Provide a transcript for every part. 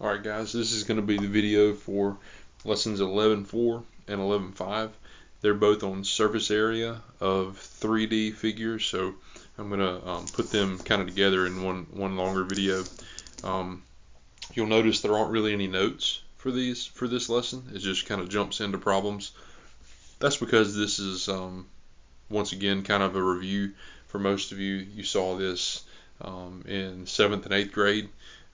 Alright guys, this is going to be the video for lessons 11.4 and 11.5. They're both on surface area of 3D figures, so I'm going to put them kind of together in one longer video. You'll notice there aren't really any notes for this lesson. It just kind of jumps into problems. That's because this is once again kind of a review for most of you. You saw this in 7th and 8th grade.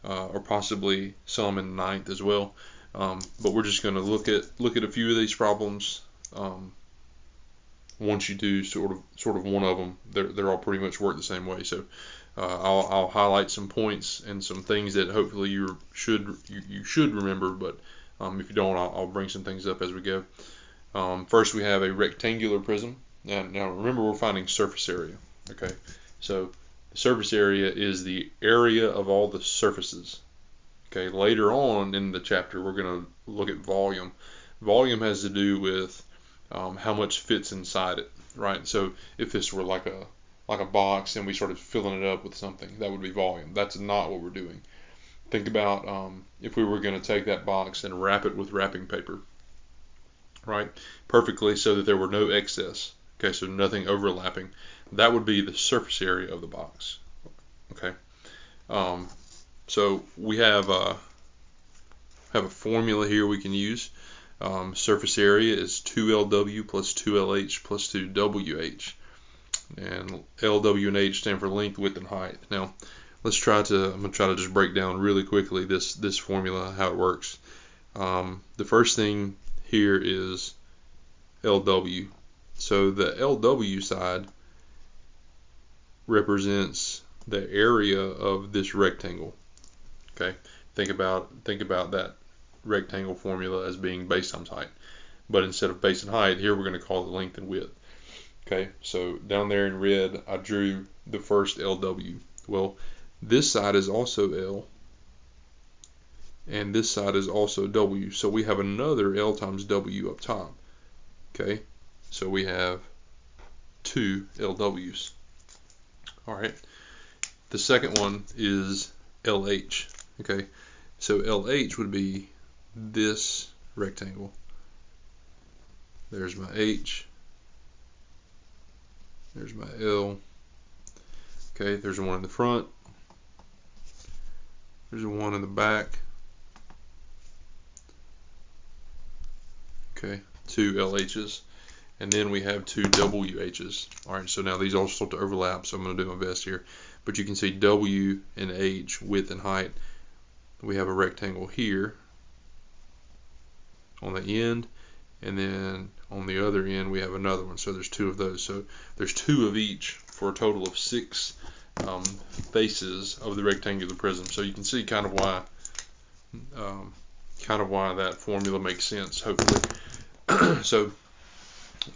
Or possibly some in 9th as well. But we're just going to look at a few of these problems. Once you do sort of one of them, they're all pretty much work the same way. So I'll highlight some points and some things that hopefully you should remember. But if you don't, I'll bring some things up as we go. First, we have a rectangular prism. Now remember, we're finding surface area. Okay, so the surface area is the area of all the surfaces. Okay, later on in the chapter we're going to look at volume. Volume has to do with how much fits inside it, right? So if this were like a box and we started filling it up with something, that would be volume. That's not what we're doing. Think about if we were going to take that box and wrap it with wrapping paper, right? Perfectly, so that there were no excess. Okay, so nothing overlapping. That would be the surface area of the box. Okay, so we have a formula here we can use. Surface area is 2LW plus 2LH plus 2WH, and LW and H stand for length, width, and height. Now I'm going to try to just break down really quickly this formula, how it works. The first thing here is LW. So the LW side represents the area of this rectangle. Okay, think about that rectangle formula as being base times height, but instead of base and height, here we're going to call it length and width. Okay, so down there in red I drew the first LW. Well, this side is also L and this side is also W, so we have another L times W up top. Okay, so we have two LWs. Alright, the second one is LH. Okay, so LH would be this rectangle. There's my H, there's my L. Okay, there's one in the front, there's one in the back. Okay, two LHs, and then we have two WHs. Alright, so now these all start to overlap, so I'm going to do my best here. But you can see W and H, width and height. We have a rectangle here on the end, and then on the other end we have another one. So there's two of those. So there's two of each for a total of 6 faces of the rectangular prism. So you can see kind of why that formula makes sense, hopefully. So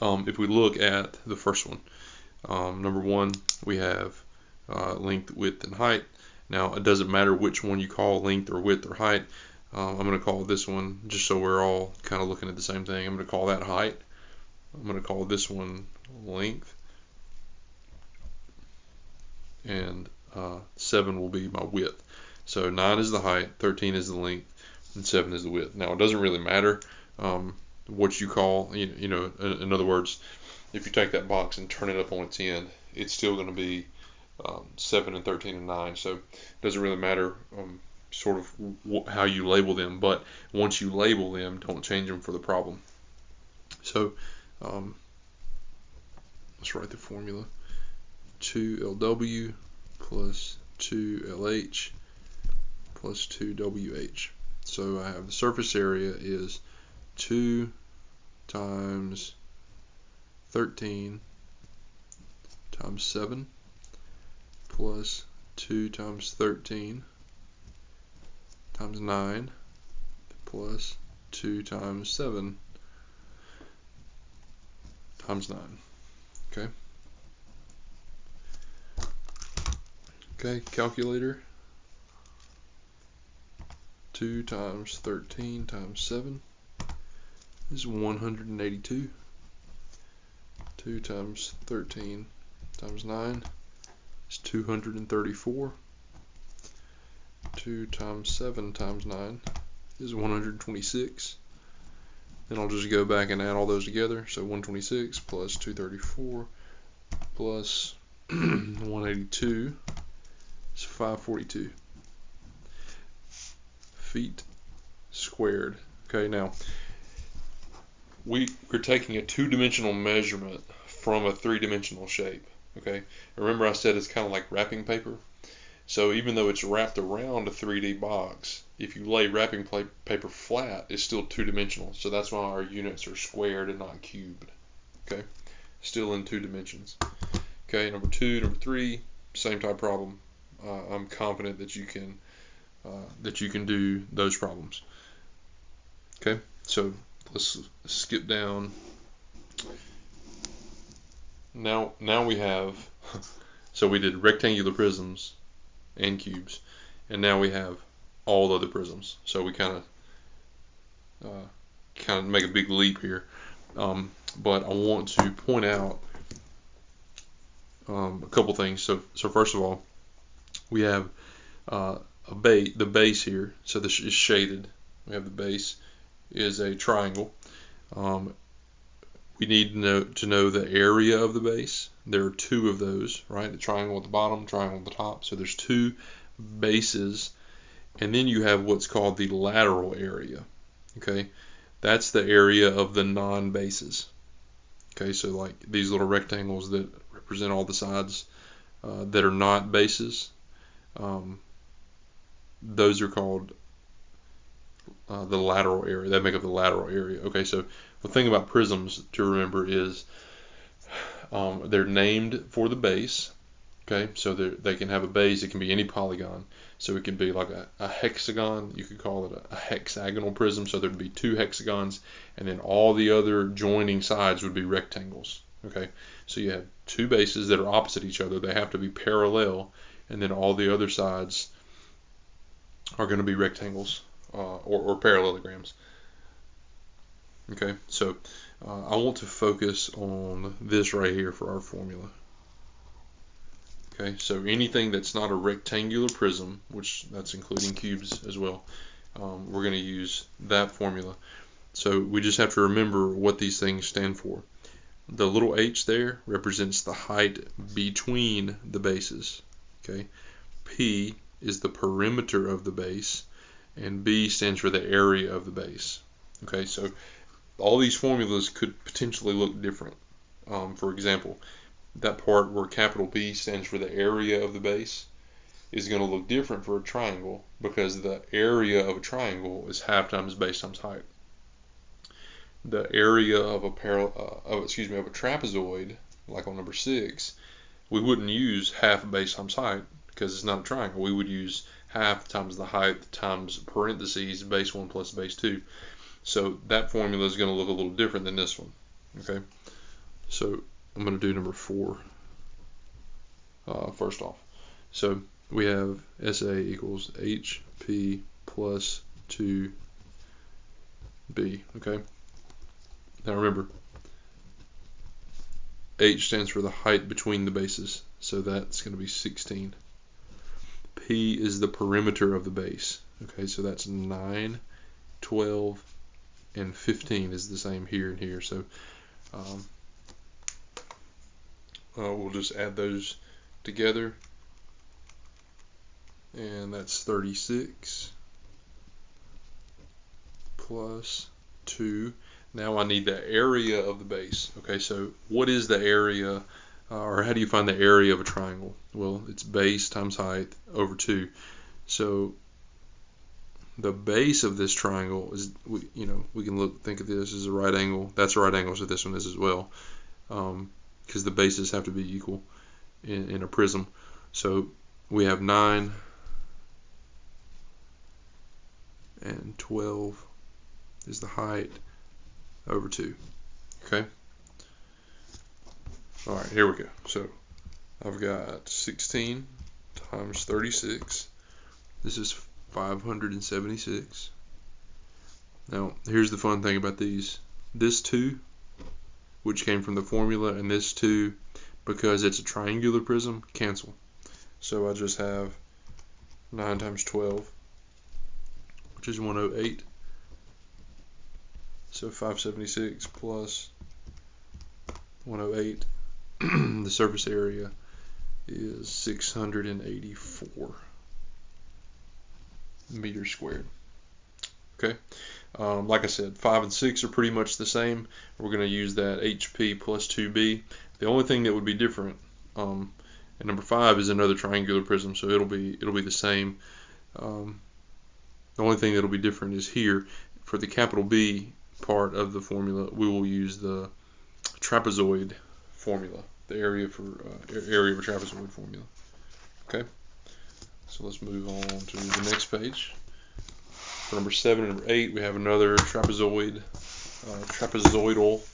if we look at the first one, number one, we have length, width, and height. Now it doesn't matter which one you call length or width or height. I'm going to call this one, just so we're all kind of looking at the same thing, I'm going to call that height. I'm going to call this one length, and 7 will be my width. So 9 is the height, 13 is the length, and 7 is the width. Now it doesn't really matter what you call, in other words, if you take that box and turn it up on its end, it's still going to be 7 and 13 and 9. So it doesn't really matter sort of how you label them, but once you label them, don't change them for the problem. So let's write the formula. 2LW plus 2LH plus 2WH. So I have the surface area is 2 times 13 times 7 plus 2 times 13 times 9 plus 2 times 7 times 9. Okay, calculator. 2 times 13 times 7 is 182. 2 times 13 times 9 is 234. 2 times 7 times 9 is 126. Then I'll just go back and add all those together. So 126 plus 234 plus 182 is 542 feet squared. Okay, now we're taking a two-dimensional measurement from a three-dimensional shape. Okay, remember I said it's kind of like wrapping paper. So even though it's wrapped around a 3D box, if you lay wrapping paper flat, it's still two-dimensional. So that's why our units are squared and not cubed. Okay, still in two dimensions. Okay, number 2, number 3, same type problem. I'm confident that you can do those problems. Okay, so let's skip down. Now we have, so we did rectangular prisms and cubes, and now we have all other prisms. So we kind of make a big leap here, but I want to point out a couple things. So first of all, we have the base here. So this is shaded. We have the base is a triangle. We need to know the area of the base. There are two of those, right? The triangle at the bottom, triangle at the top. So there's two bases, and then you have what's called the lateral area. Okay, that's the area of the non-bases. Okay, so like these little rectangles that represent all the sides that are not bases, those are called the lateral area. That make up the lateral area. Okay, so the thing about prisms to remember is they're named for the base. Okay, so they can have a base. It can be any polygon. So it could be like a hexagon. You could call it a hexagonal prism. So there'd be two hexagons, and then all the other joining sides would be rectangles. Okay, so you have two bases that are opposite each other. They have to be parallel, and then all the other sides are going to be rectangles or parallelograms. Okay, so I want to focus on this right here for our formula. Okay, so anything that's not a rectangular prism, which that's including cubes as well, we're going to use that formula. So we just have to remember what these things stand for. The little h there represents the height between the bases. Okay, P is the perimeter of the base, and B stands for the area of the base. Okay, so all these formulas could potentially look different. For example, that part where capital B stands for the area of the base is going to look different for a triangle, because the area of a triangle is half times base times height. The area of a trapezoid, like on number 6, we wouldn't use half base times height because it's not a triangle. We would use half times the height times parentheses base 1 plus base 2. So that formula is going to look a little different than this one. Okay, so I'm going to do number 4 first off. So we have SA equals HP plus 2B. Okay, now remember, H stands for the height between the bases, so that's going to be 16. P is the perimeter of the base. Okay, so that's 9, 12, and 15 is the same here and here. So we'll just add those together, and that's 36 plus 2. Now I need the area of the base. Okay, so what is the area, or how do you find the area of a triangle? Well, it's base times height over 2. So the base of this triangle is, we can think of this as a right angle. That's a right angle, so this one is as well, because the bases have to be equal in a prism. So we have 9 and 12 is the height over 2. Okay. All right, here we go. So I've got 16 times 36. This is 576. Now, here's the fun thing about these. This 2, which came from the formula, and this 2, because it's a triangular prism, cancel. So I just have 9 times 12, which is 108. So 576 plus 108. The surface area is 684 meters squared. Okay. Like I said, 5 and 6 are pretty much the same. We're going to use that HP plus 2B. The only thing that would be different, and number 5 is another triangular prism, so it'll be the same. The only thing that'll be different is here for the capital B part of the formula, we will use the trapezoid formula, the area of a trapezoid formula. Okay. So let's move on to the next page. For number 7 and number 8, we have another trapezoidal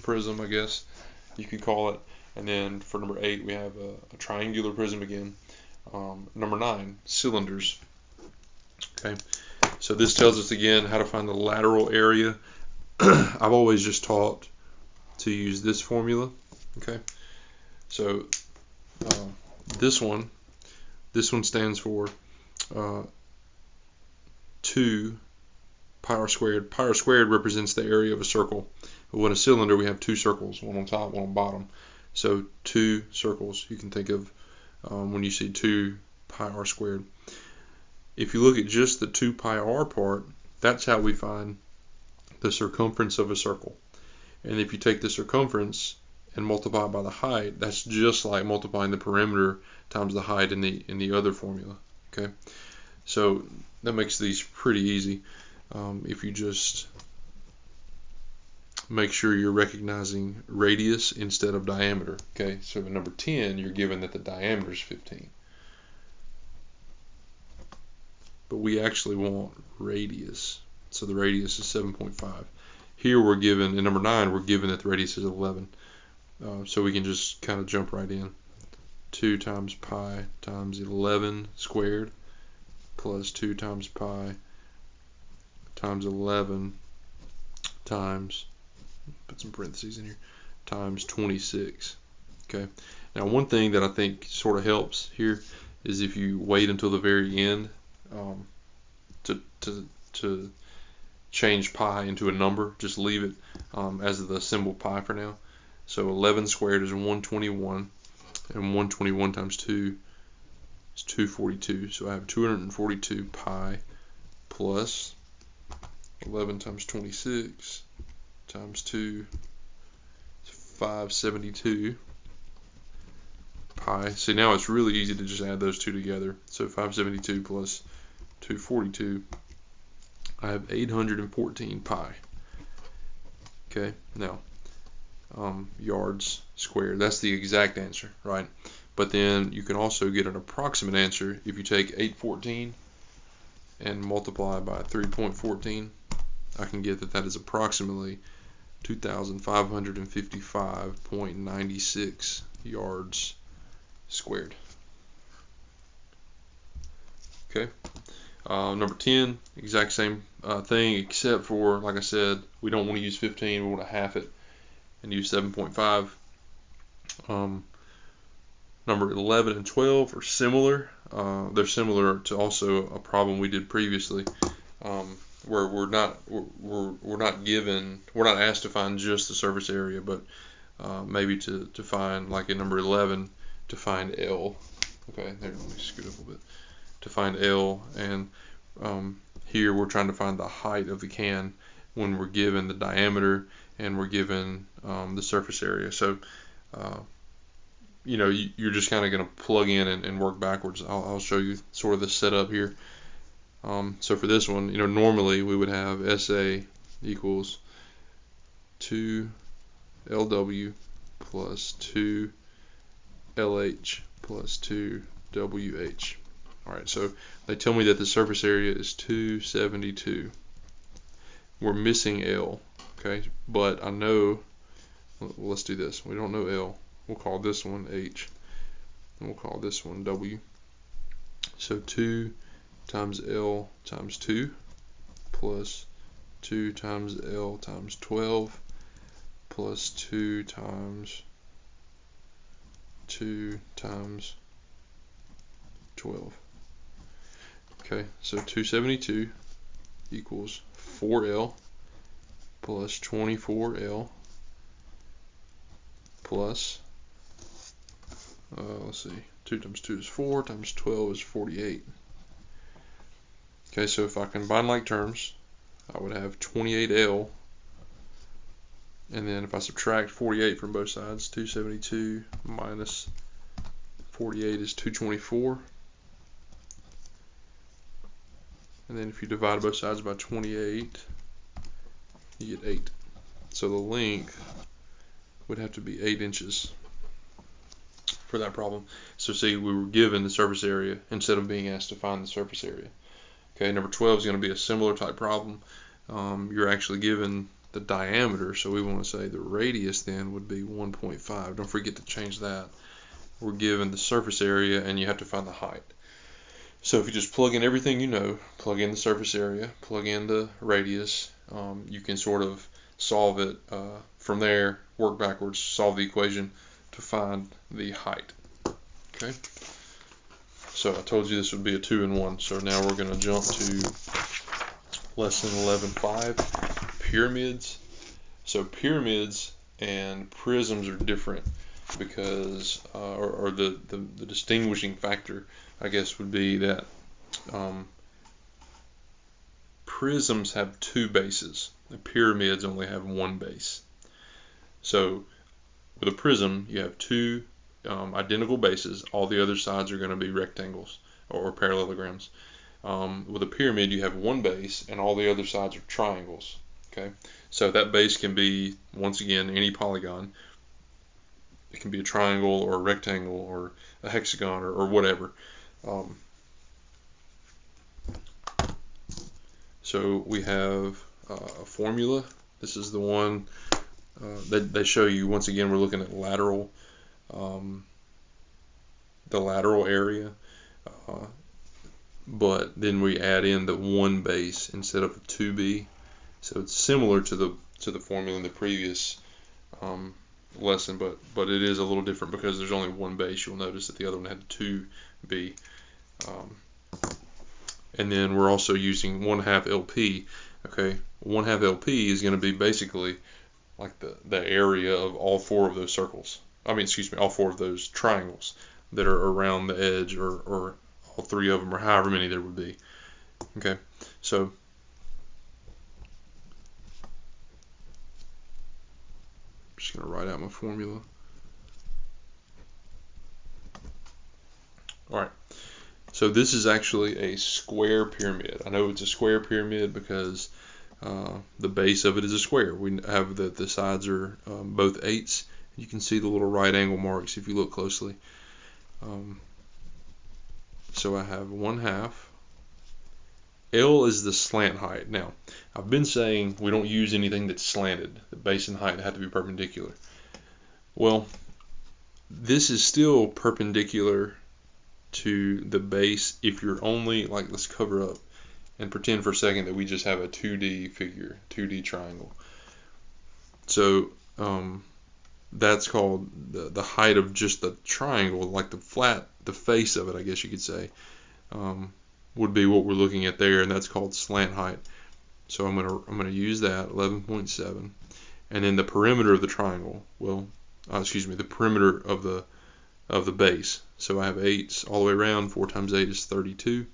prism, I guess you could call it. And then for number 8, we have a triangular prism again. Number 9, cylinders. Okay, so this tells us again how to find the lateral area. I've always just taught to use this formula. Okay, so this one stands for 2 pi r squared. Pi r squared represents the area of a circle. But with a cylinder, we have 2 circles, one on top, one on bottom. So 2 circles you can think of when you see 2 pi r squared. If you look at just the 2 pi r part, that's how we find the circumference of a circle. And if you take the circumference and multiply by the height, that's just like multiplying the perimeter times the height in the other formula. Okay, so that makes these pretty easy. If you just make sure you're recognizing radius instead of diameter. Okay, so in number 10, you're given that the diameter is 15. But we actually want radius. So the radius is 7.5. Here we're given, in number 9, we're given that the radius is 11. So we can just kind of jump right in. 2 times pi times 11 squared plus 2 times pi times 11 times, put some parentheses in here, times 26. Okay. Now one thing that I think sort of helps here is if you wait until the very end to change pi into a number, just leave it as the symbol pi for now. So 11 squared is 121, and 121 times 2 is 242. So I have 242 pi plus 11 times 26 times 2 is 572 pi. See, now it's really easy to just add those two together. So 572 plus 242, I have 814 pi. Okay, now yards squared, that's the exact answer, right? But then you can also get an approximate answer if you take 814 and multiply by 3.14. I can get that is approximately 2,555.96 yards squared. Okay. Number 10, exact same thing, except for, like I said, we don't want to use 15, we want to half it and use 7.5. Number 11 and 12 are similar. They're similar to also a problem we did previously, where we're not asked to find just the surface area, but maybe to find, like in number 11, to find L. Okay, there, let me scoot up a little bit. To find L, and here we're trying to find the height of the can when we're given the diameter and we're given the surface area. So you're just kind of going to plug in and work backwards. I'll show you sort of the setup here. So for this one, normally we would have SA equals 2LW plus 2LH plus 2WH. Alright, so they tell me that the surface area is 272. We're missing L, okay? But I know, let's do this. We don't know L. We'll call this one H, and we'll call this one W. So 2 times L times 2 plus 2 times L times 12 plus 2 times 2 times 12. Okay, so 272 equals 4L plus 24L plus, let's see, 2 times 2 is 4 times 12 is 48. Okay, so if I combine like terms, I would have 28L, and then if I subtract 48 from both sides, 272 minus 48 is 224. And then if you divide both sides by 28, you get 8. So the length would have to be 8 inches for that problem. So see, we were given the surface area instead of being asked to find the surface area. Okay, number 12 is going to be a similar type problem. You're actually given the diameter, so we want to say the radius then would be 1.5. Don't forget to change that. We're given the surface area, and you have to find the height. So if you just plug in everything you know, plug in the surface area, plug in the radius, you can sort of solve it from there, work backwards, solve the equation to find the height. Okay. So I told you this would be a 2-in-1. So now we're going to jump to lesson 11.5, pyramids. So pyramids and prisms are different because, or the distinguishing factor, I guess, would be that prisms have 2 bases. The pyramids only have 1 base. So with a prism, you have 2 identical bases. All the other sides are going to be rectangles or parallelograms. With a pyramid, you have 1 base, and all the other sides are triangles. Okay, so that base can be, once again, any polygon. It can be a triangle or a rectangle or a hexagon or whatever. So we have a formula. This is the one that they show you. Once again, we're looking at lateral, the lateral area, but then we add in the 1 base instead of a 2b. So it's similar to the formula in the previous lesson, but it is a little different because there's only 1 base. You'll notice that the other one had 2b. And then we're also using 1/2 LP. Okay, 1/2 LP is going to be basically like the area of all 4 of those circles. All 4 of those triangles that are around the edge, or all 3 of them, or however many there would be. Okay, so I'm just going to write out my formula. All right. So this is actually a square pyramid. I know it's a square pyramid because the base of it is a square. We have the sides are both 8s. You can see the little right angle marks if you look closely. So I have 1/2. L is the slant height. Now, I've been saying we don't use anything that's slanted. The base and height have to be perpendicular. Well, this is still perpendicular to the base if you're only, like, let's cover up and pretend for a second that we just have a 2D figure, 2D triangle. So that's called the height of just the triangle, like the face of it, I guess you could say, would be what we're looking at there, and that's called slant height. So I'm gonna use that 11.7, and then the perimeter of the triangle. The perimeter of the base. So I have 8s all the way around. 4 times 8 is 32.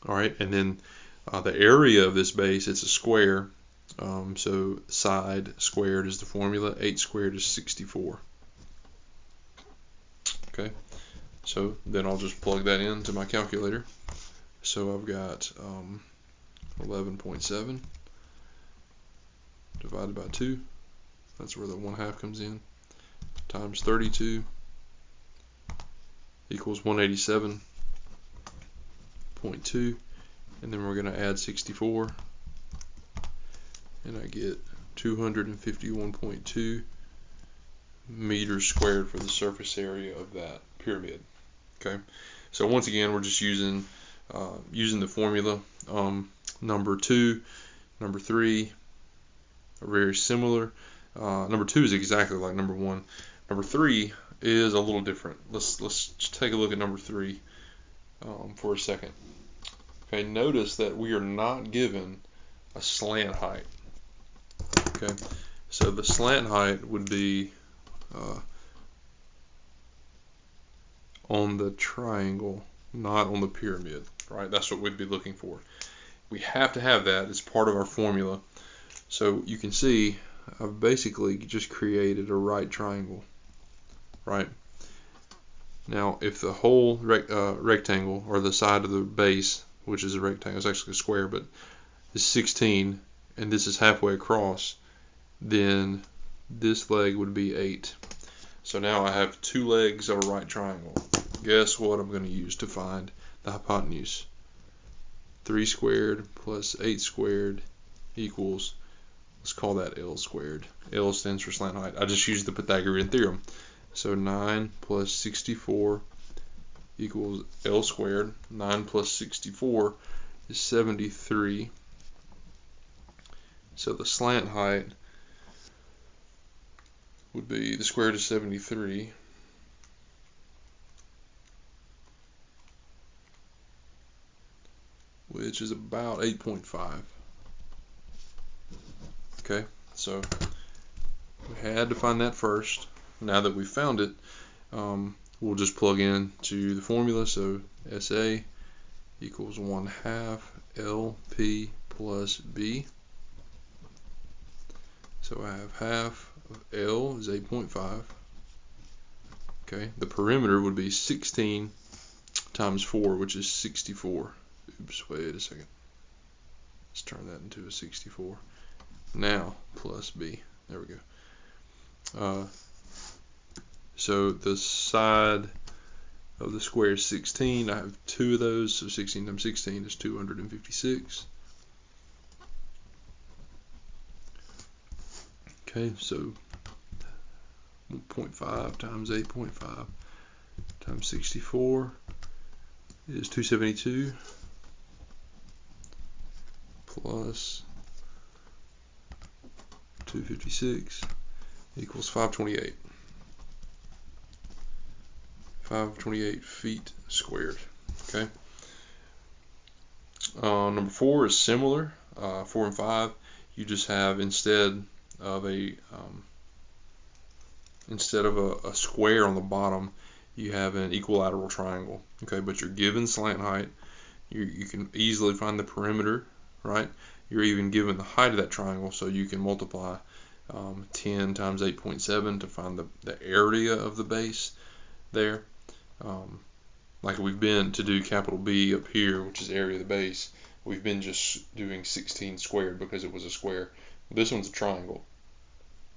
All right, and then the area of this base, it's a square. So side squared is the formula. 8 squared is 64. Okay, so then I'll just plug that into my calculator. So I've got 11.7 divided by 2. That's where the 1/2 comes in. Times 32 equals 187.2, and then we're going to add 64, and I get 251.2 meters squared for the surface area of that pyramid. Okay, so once again, we're just using the formula. Number 2, number 3 are very similar. Number 2 is exactly like number 1. Number 3 is a little different. Let's take a look at number 3. for a second. Okay, notice that we are not given a slant height. Okay, so the slant height would be on the triangle, not on the pyramid, right? That's what we'd be looking for. We have to have that. It's part of our formula. So you can see I've basically just created a right triangle, right? Now, if the whole rectangle, or the side of the base, which is a rectangle, it's actually a square, but is 16, and this is halfway across, then this leg would be 8. So now I have 2 legs of a right triangle. Guess what I'm going to use to find the hypotenuse? 3 squared plus 8 squared equals, let's call that L squared. L stands for slant height. I just used the Pythagorean theorem. So 9 plus 64 equals L squared. 9 plus 64 is 73. So the slant height would be the square root of 73. Which is about 8.5. Okay, so we had to find that first. Now that we found it, we'll just plug in to the formula. So SA equals 1/2 LP plus B. So I have half of L is 8.5. Okay, the perimeter would be 16 times 4, which is 64. Oops, wait a second. Let's turn that into a 64. Now, plus B. There we go. So the side of the square is 16. I have 2 of those, so 16 times 16 is 256. Okay, so 1.5 times 8.5 times 64 is 272 plus 256 equals 528. 528 feet squared. Okay. Number 4 is similar. 4 and 5, you just have instead of a square on the bottom, you have an equilateral triangle. Okay, but you're given slant height. You can easily find the perimeter, right? You're even given the height of that triangle, so you can multiply 10 times 8.7 to find the area of the base there. Like we've been to do capital B up here, which is area of the base, we've been just doing 16 squared because it was a square. This one's a triangle.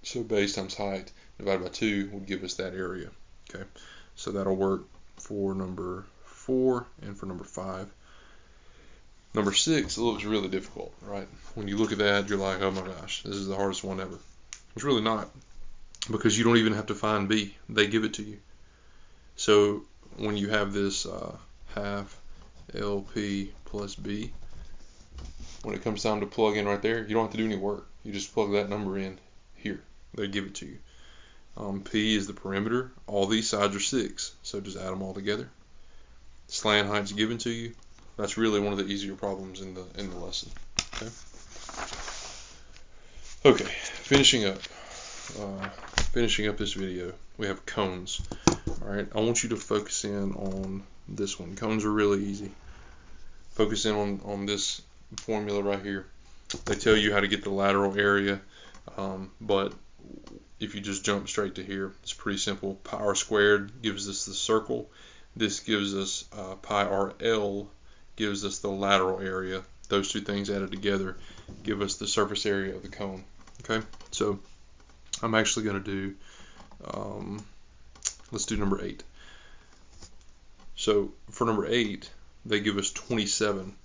So base times height divided by 2 would give us that area. Okay, so that'll work for number 4 and for number 5. Number 6 looks really difficult, right? When you look at that, you're like, oh my gosh, this is the hardest one ever. It's really not, because you don't even have to find B. They give it to you. So when you have this half LP plus B, when it comes time to plug in right there, you don't have to do any work. You just plug that number in here. They give it to you. P is the perimeter. All these sides are 6, so just add them all together. Slant height's given to you. That's really one of the easier problems in the lesson. Okay, finishing up this video, we have cones. All right, I want you to focus in on this one. Cones are really easy. Focus in on this formula right here. They tell you how to get the lateral area, but if you just jump straight to here, it's pretty simple. Pi r squared gives us the circle. This gives us pi rl gives us the lateral area. Those two things added together give us the surface area of the cone. Okay, so I'm actually going to do, let's do number 8. So for number 8, they give us 27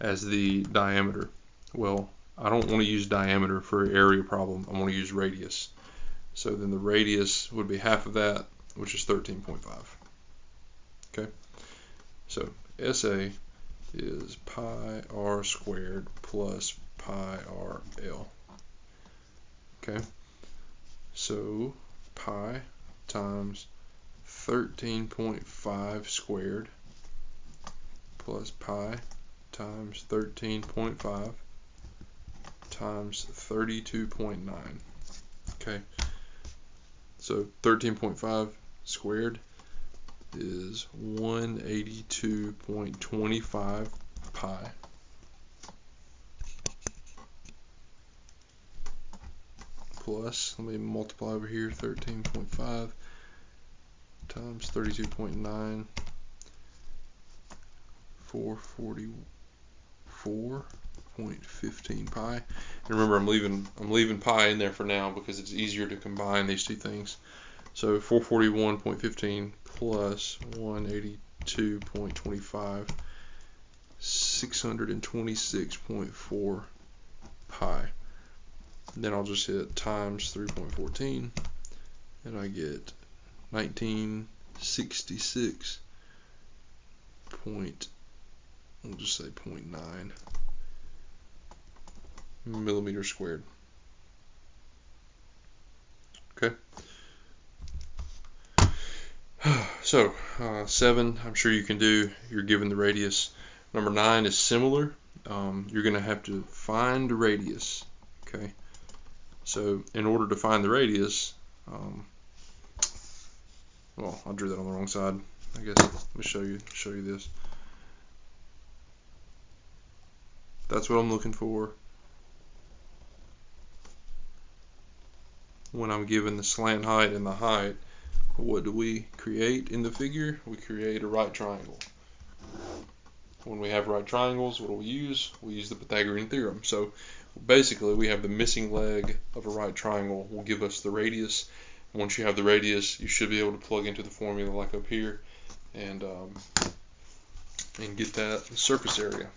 as the diameter. Well, I don't want to use diameter for an area problem. I want to use radius. So then the radius would be half of that, which is 13.5. Okay, so SA is pi r squared plus pi rl. Okay, so pi times 13.5 squared plus pi times 13.5 times 32.9. Okay, so 13.5 squared is 182.25 pi plus, let me multiply over here, 13.5 times 32.9, 444.15 pi. And remember, I'm leaving pi in there for now because it's easier to combine these two things. So 441.15 plus 182.25, 626.4 pi. Then I'll just hit times 3.14 and I get 1966 we'll just say 0.9 millimeters squared. Okay. So 7, I'm sure you can do. You're given the radius. Number 9 is similar. You're going to have to find the radius. Okay. So in order to find the radius, well, I drew that on the wrong side. I guess let me show you this. That's what I'm looking for when I'm given the slant height and the height. What do we create in the figure? We create a right triangle. When we have right triangles, what do we use? We use the Pythagorean theorem. So basically, we have the missing leg of a right triangle will give us the radius. Once you have the radius, you should be able to plug into the formula like up here and get that surface area.